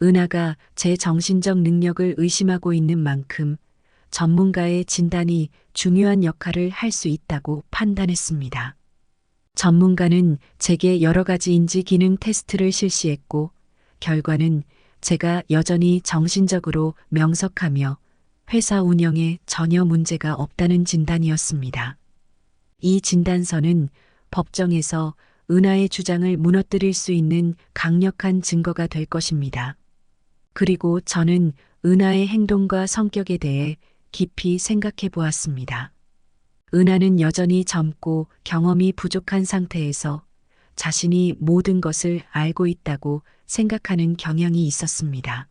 은하가 제 정신적 능력을 의심하고 있는 만큼 전문가의 진단이 중요한 역할을 할 수 있다고 판단했습니다. 전문가는 제게 여러 가지 인지 기능 테스트를 실시했고 결과는 제가 여전히 정신적으로 명석하며 회사 운영에 전혀 문제가 없다는 진단이었습니다. 이 진단서는 법정에서 은하의 주장을 무너뜨릴 수 있는 강력한 증거가 될 것입니다. 그리고 저는 은하의 행동과 성격에 대해 깊이 생각해 보았습니다. 은하는 여전히 젊고 경험이 부족한 상태에서 자신이 모든 것을 알고 있다고 생각하는 경향이 있었습니다.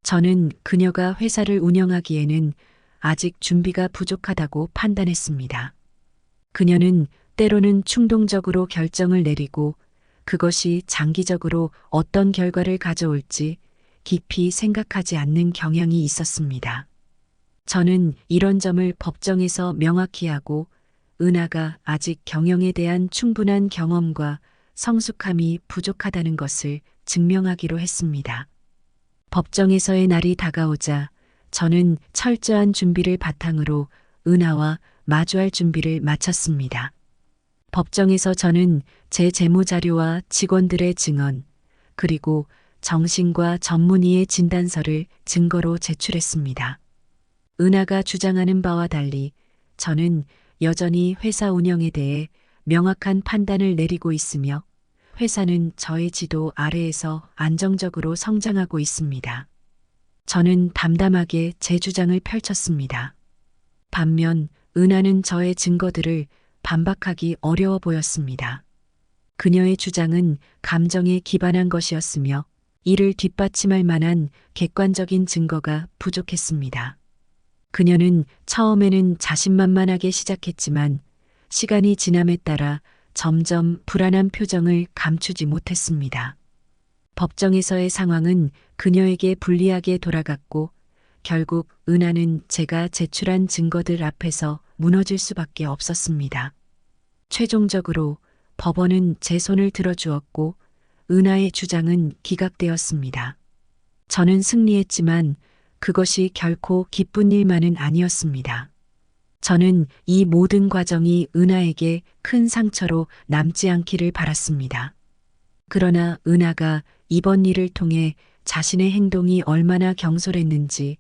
저는 그녀가 회사를 운영하기에는 아직 준비가 부족하다고 판단했습니다. 그녀는 때로는 충동적으로 결정을 내리고 그것이 장기적으로 어떤 결과를 가져올지 깊이 생각하지 않는 경향이 있었습니다. 저는 이런 점을 법정에서 명확히 하고 은하가 아직 경영에 대한 충분한 경험과 성숙함이 부족하다는 것을 증명하기로 했습니다. 법정에서의 날이 다가오자 저는 철저한 준비를 바탕으로 은하와 마주할 준비를 마쳤습니다. 법정에서 저는 제 재무자료와 직원들의 증언, 그리고 정신과 전문의의 진단서를 증거로 제출했습니다. 은하가 주장하는 바와 달리 저는 여전히 회사 운영에 대해 명확한 판단을 내리고 있으며 회사는 저의 지도 아래에서 안정적으로 성장하고 있습니다. 저는 담담하게 제 주장을 펼쳤습니다. 반면 은하는 저의 증거들을 반박하기 어려워 보였습니다. 그녀의 주장은 감정에 기반한 것이었으며 이를 뒷받침할 만한 객관적인 증거가 부족했습니다. 그녀는 처음에는 자신만만하게 시작했지만 시간이 지남에 따라 점점 불안한 표정을 감추지 못했습니다. 법정에서의 상황은 그녀에게 불리하게 돌아갔고 결국 은하는 제가 제출한 증거들 앞에서 무너질 수밖에 없었습니다. 최종적으로 법원은 제 손을 들어주었고 은하의 주장은 기각되었습니다. 저는 승리했지만 그것이 결코 기쁜 일만은 아니었습니다. 저는 이 모든 과정이 은하에게 큰 상처로 남지 않기를 바랐습니다. 그러나 은하가 이번 일을 통해 자신의 행동이 얼마나 경솔했는지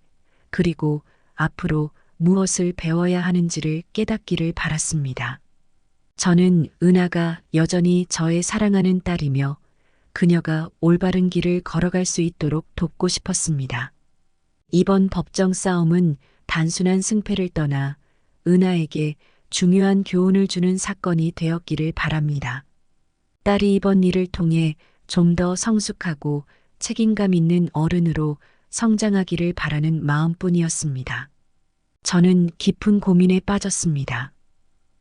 그리고 앞으로 무엇을 배워야 하는지를 깨닫기를 바랐습니다. 저는 은하가 여전히 저의 사랑하는 딸이며 그녀가 올바른 길을 걸어갈 수 있도록 돕고 싶었습니다. 이번 법정 싸움은 단순한 승패를 떠나 은하에게 중요한 교훈을 주는 사건이 되었기를 바랍니다. 딸이 이번 일을 통해 좀 더 성숙하고 책임감 있는 어른으로 성장하기를 바라는 마음뿐이었습니다. 저는 깊은 고민에 빠졌습니다.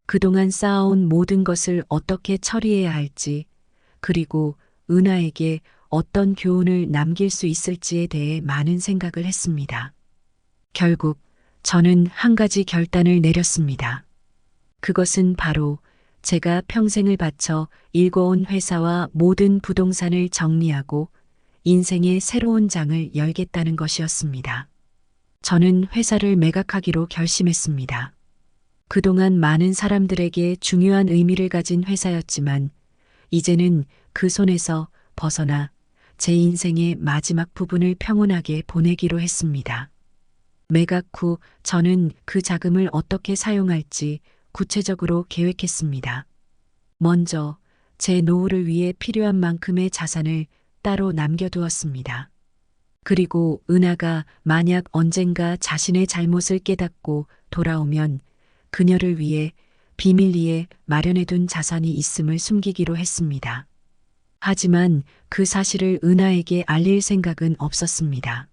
그동안 쌓아온 모든 것을 어떻게 처리해야 할지, 그리고 은하에게 어떤 교훈을 남길 수 있을지에 대해 많은 생각을 했습니다. 결국 저는 한 가지 결단을 내렸습니다. 그것은 바로 제가 평생을 바쳐 일궈온 회사와 모든 부동산을 정리하고 인생의 새로운 장을 열겠다는 것이었습니다. 저는 회사를 매각하기로 결심했습니다. 그동안 많은 사람들에게 중요한 의미를 가진 회사였지만 이제는 그 손에서 벗어나 제 인생의 마지막 부분을 평온하게 보내기로 했습니다. 매각 후 저는 그 자금을 어떻게 사용할지 구체적으로 계획했습니다. 먼저 제 노후를 위해 필요한 만큼의 자산을 따로 남겨두었습니다. 그리고 은하가 만약 언젠가 자신의 잘못을 깨닫고 돌아오면 그녀를 위해 비밀리에 마련해둔 자산이 있음을 숨기기로 했습니다. 하지만 그 사실을 은하에게 알릴 생각은 없었습니다.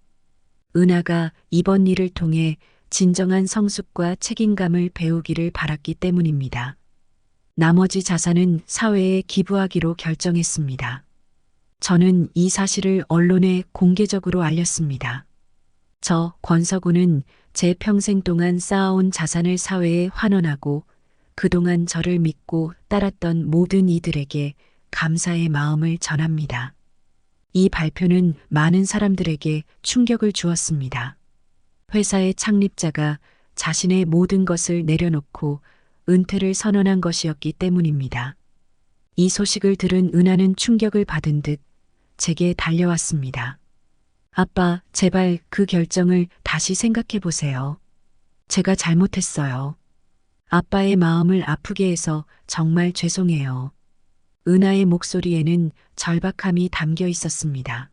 은하가 이번 일을 통해 진정한 성숙과 책임감을 배우기를 바랐기 때문입니다. 나머지 자산은 사회에 기부하기로 결정했습니다. 저는 이 사실을 언론에 공개적으로 알렸습니다. 저 권서구는 제 평생 동안 쌓아온 자산을 사회에 환원하고 그동안 저를 믿고 따랐던 모든 이들에게 감사의 마음을 전합니다. 이 발표는 많은 사람들에게 충격을 주었습니다. 회사의 창립자가 자신의 모든 것을 내려놓고 은퇴를 선언한 것이었기 때문입니다. 이 소식을 들은 은하는 충격을 받은 듯 제게 달려왔습니다. 아빠, 제발 그 결정을 다시 생각해 보세요. 제가 잘못했어요. 아빠의 마음을 아프게 해서 정말 죄송해요. 은하의 목소리에는 절박함이 담겨 있었습니다.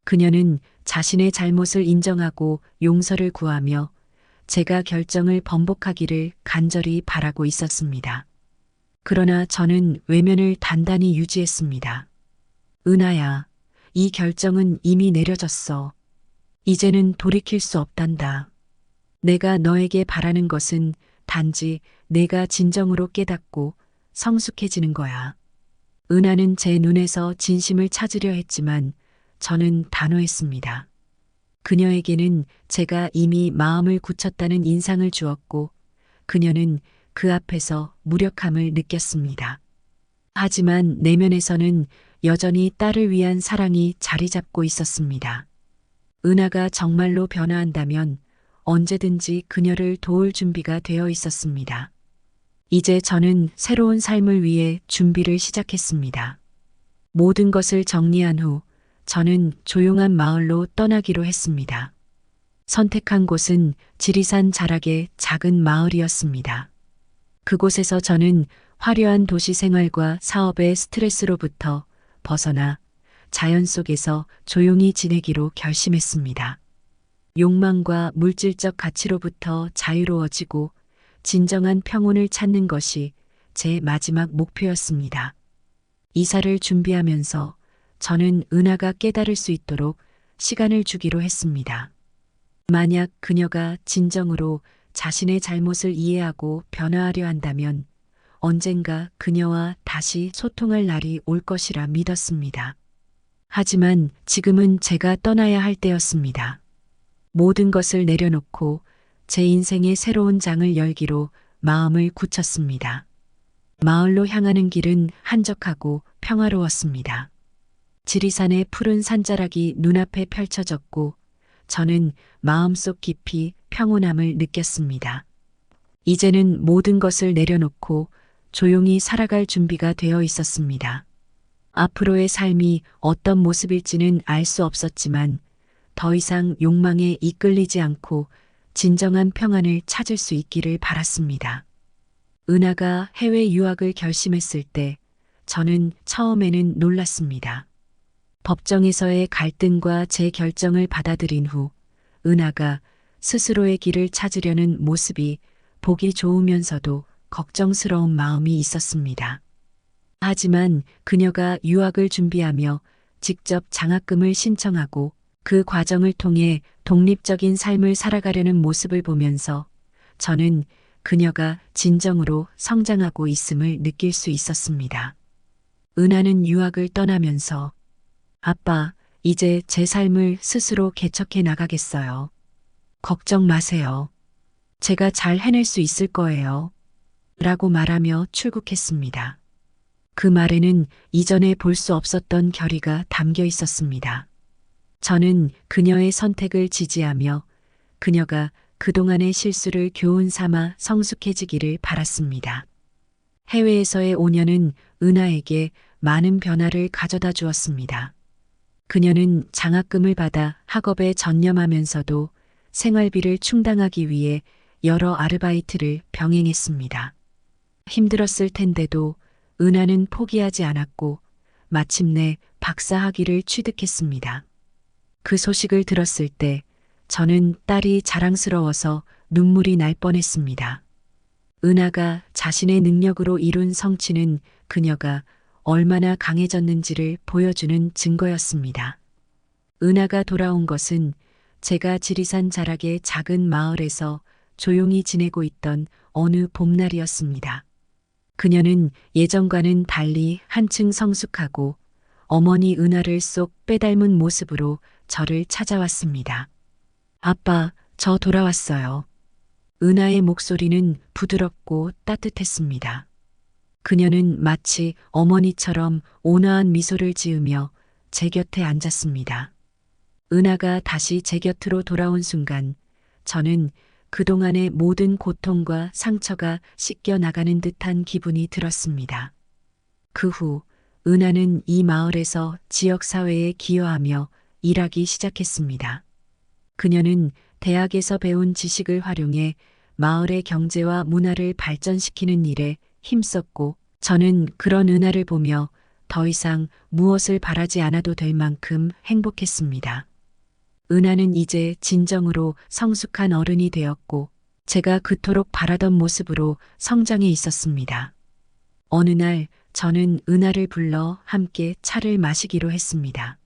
그녀는 자신의 잘못을 인정하고 용서를 구하며 제가 결정을 번복하기를 간절히 바라고 있었습니다. 그러나 저는 외면을 단단히 유지했습니다. 은하야, 이 결정은 이미 내려졌어. 이제는 돌이킬 수 없단다. 내가 너에게 바라는 것은 단지 내가 진정으로 깨닫고 성숙해지는 거야. 은하는 제 눈에서 진심을 찾으려 했지만 저는 단호했습니다. 그녀에게는 제가 이미 마음을 굳혔다는 인상을 주었고 그녀는 그 앞에서 무력함을 느꼈습니다. 하지만 내면에서는 여전히 딸을 위한 사랑이 자리 잡고 있었습니다. 은하가 정말로 변화한다면 언제든지 그녀를 도울 준비가 되어 있었습니다. 이제 저는 새로운 삶을 위해 준비를 시작했습니다. 모든 것을 정리한 후 저는 조용한 마을로 떠나기로 했습니다. 선택한 곳은 지리산 자락의 작은 마을이었습니다. 그곳에서 저는 화려한 도시 생활과 사업의 스트레스로부터 벗어나 자연 속에서 조용히 지내기로 결심했습니다. 욕망과 물질적 가치로부터 자유로워지고 진정한 평온을 찾는 것이 제 마지막 목표였습니다. 이사를 준비하면서 저는 은하가 깨달을 수 있도록 시간을 주기로 했습니다. 만약 그녀가 진정으로 자신의 잘못을 이해하고 변화하려 한다면 언젠가 그녀와 다시 소통할 날이 올 것이라 믿었습니다. 하지만 지금은 제가 떠나야 할 때였습니다. 모든 것을 내려놓고 제 인생의 새로운 장을 열기로 마음을 굳혔습니다. 마을로 향하는 길은 한적하고 평화로웠습니다. 지리산의 푸른 산자락이 눈앞에 펼쳐졌고 저는 마음속 깊이 평온함을 느꼈습니다. 이제는 모든 것을 내려놓고 조용히 살아갈 준비가 되어 있었습니다. 앞으로의 삶이 어떤 모습일지는 알 수 없었지만 더 이상 욕망에 이끌리지 않고 진정한 평안을 찾을 수 있기를 바랐습니다. 은하가 해외 유학을 결심했을 때 저는 처음에는 놀랐습니다. 법정에서의 갈등과 제 결정을 받아들인 후 은하가 스스로의 길을 찾으려는 모습이 보기 좋으면서도 걱정스러운 마음이 있었습니다. 하지만 그녀가 유학을 준비하며 직접 장학금을 신청하고 그 과정을 통해 독립적인 삶을 살아가려는 모습을 보면서 저는 그녀가 진정으로 성장하고 있음을 느낄 수 있었습니다. 은하는 유학을 떠나면서 아빠, 이제 제 삶을 스스로 개척해 나가겠어요. 걱정 마세요. 제가 잘 해낼 수 있을 거예요. 라고 말하며 출국했습니다. 그 말에는 이전에 볼 수 없었던 결의가 담겨 있었습니다. 저는 그녀의 선택을 지지하며 그녀가 그동안의 실수를 교훈 삼아 성숙해지기를 바랐습니다. 해외에서의 5년은 은하에게 많은 변화를 가져다 주었습니다. 그녀는 장학금을 받아 학업에 전념하면서도 생활비를 충당하기 위해 여러 아르바이트를 병행했습니다. 힘들었을 텐데도 은하는 포기하지 않았고 마침내 박사 학위를 취득했습니다. 그 소식을 들었을 때 저는 딸이 자랑스러워서 눈물이 날 뻔했습니다. 은하가 자신의 능력으로 이룬 성취는 그녀가 얼마나 강해졌는지를 보여주는 증거였습니다. 은하가 돌아온 것은 제가 지리산 자락의 작은 마을에서 조용히 지내고 있던 어느 봄날이었습니다. 그녀는 예전과는 달리 한층 성숙하고 어머니 은하를 쏙 빼닮은 모습으로 저를 찾아왔습니다. 아빠, 저 돌아왔어요. 은하의 목소리는 부드럽고 따뜻했습니다. 그녀는 마치 어머니처럼 온화한 미소를 지으며 제 곁에 앉았습니다. 은하가 다시 제 곁으로 돌아온 순간 저는 그동안의 모든 고통과 상처가 씻겨 나가는 듯한 기분이 들었습니다. 그 후 은하는 이 마을에서 지역사회에 기여하며 일하기 시작했습니다. 그녀는 대학에서 배운 지식을 활용해 마을의 경제와 문화를 발전시키는 일에 힘썼고 저는 그런 은하를 보며 더 이상 무엇을 바라지 않아도 될 만큼 행복했습니다. 은하는 이제 진정으로 성숙한 어른이 되었고 제가 그토록 바라던 모습으로 성장해 있었습니다. 어느 날 저는 은하를 불러 함께 차를 마시기로 했습니다.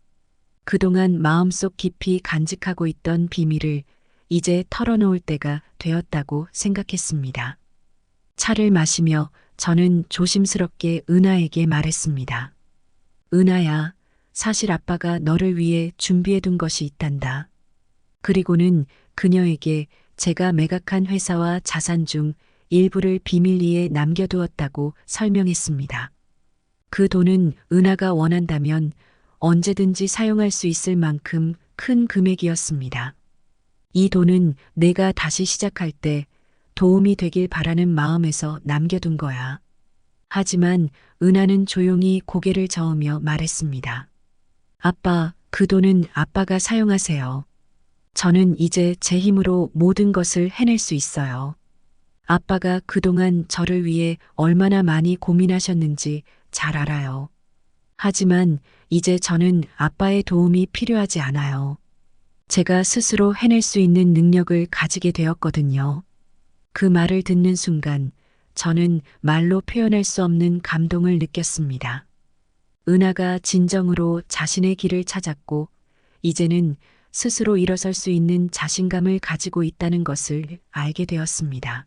그동안 마음속 깊이 간직하고 있던 비밀을 이제 털어놓을 때가 되었다고 생각했습니다. 차를 마시며 저는 조심스럽게 은하에게 말했습니다. 은하야, 사실 아빠가 너를 위해 준비해둔 것이 있단다. 그리고는 그녀에게 제가 매각한 회사와 자산 중 일부를 비밀리에 남겨두었다고 설명했습니다. 그 돈은 은하가 원한다면 언제든지 사용할 수 있을 만큼 큰 금액이었습니다. 이 돈은 내가 다시 시작할 때 도움이 되길 바라는 마음에서 남겨둔 거야. 하지만 은하는 조용히 고개를 저으며 말했습니다. 아빠, 그 돈은 아빠가 사용하세요. 저는 이제 제 힘으로 모든 것을 해낼 수 있어요. 아빠가 그동안 저를 위해 얼마나 많이 고민하셨는지 잘 알아요. 하지만 이제 저는 아빠의 도움이 필요하지 않아요. 제가 스스로 해낼 수 있는 능력을 가지게 되었거든요. 그 말을 듣는 순간 저는 말로 표현할 수 없는 감동을 느꼈습니다. 은하가 진정으로 자신의 길을 찾았고 이제는 스스로 일어설 수 있는 자신감을 가지고 있다는 것을 알게 되었습니다.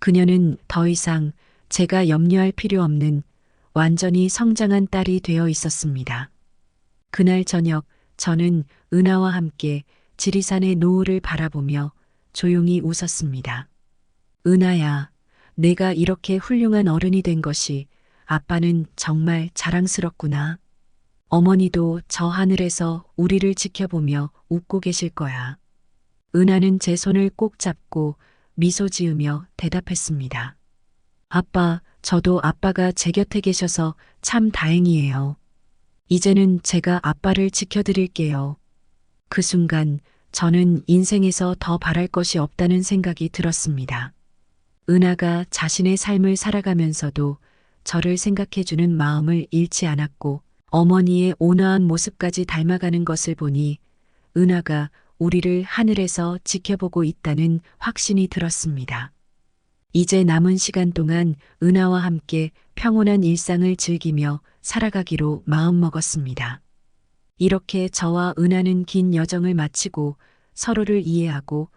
그녀는 더 이상 제가 염려할 필요 없는 완전히 성장한 딸이 되어 있었습니다. 그날 저녁 저는 은하와 함께 지리산의 노을을 바라보며 조용히 웃었습니다. 은하야, 내가 이렇게 훌륭한 어른이 된 것이 아빠는 정말 자랑스럽구나. 어머니도 저 하늘에서 우리를 지켜보며 웃고 계실 거야. 은하는 제 손을 꼭 잡고 미소 지으며 대답했습니다. 아빠, 저도 아빠가 제 곁에 계셔서 참 다행이에요. 이제는 제가 아빠를 지켜드릴게요. 그 순간 저는 인생에서 더 바랄 것이 없다는 생각이 들었습니다. 은하가 자신의 삶을 살아가면서도 저를 생각해주는 마음을 잃지 않았고 어머니의 온화한 모습까지 닮아가는 것을 보니 은하가 우리를 하늘에서 지켜보고 있다는 확신이 들었습니다. 이제 남은 시간 동안 은하와 함께 평온한 일상을 즐기며 살아가기로 마음먹었습니다. 이렇게 저와 은하는 긴 여정을 마치고 서로를 이해하고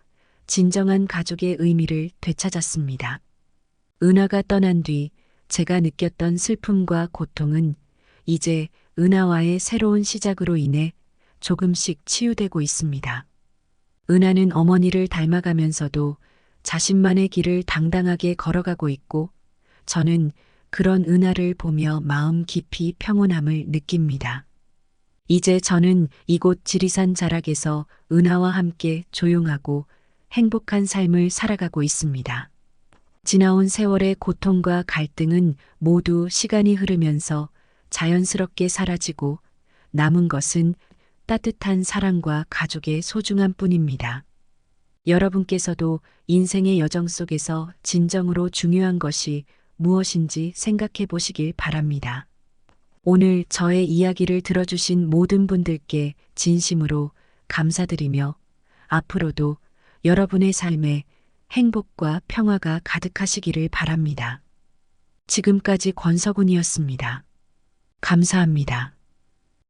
진정한 가족의 의미를 되찾았습니다. 은하가 떠난 뒤 제가 느꼈던 슬픔과 고통은 이제 은하와의 새로운 시작으로 인해 조금씩 치유되고 있습니다. 은하는 어머니를 닮아가면서도 자신만의 길을 당당하게 걸어가고 있고 저는 그런 은하를 보며 마음 깊이 평온함을 느낍니다. 이제 저는 이곳 지리산 자락에서 은하와 함께 조용하고 행복한 삶을 살아가고 있습니다. 지나온 세월의 고통과 갈등은 모두 시간이 흐르면서 자연스럽게 사라지고 남은 것은 따뜻한 사랑과 가족의 소중함 뿐입니다. 여러분께서도 인생의 여정 속에서 진정으로 중요한 것이 무엇인지 생각해 보시길 바랍니다. 오늘 저의 이야기를 들어주신 모든 분들께 진심으로 감사드리며 앞으로도 여러분의 삶에 행복과 평화가 가득하시기를 바랍니다. 지금까지 권석훈이었습니다. 감사합니다.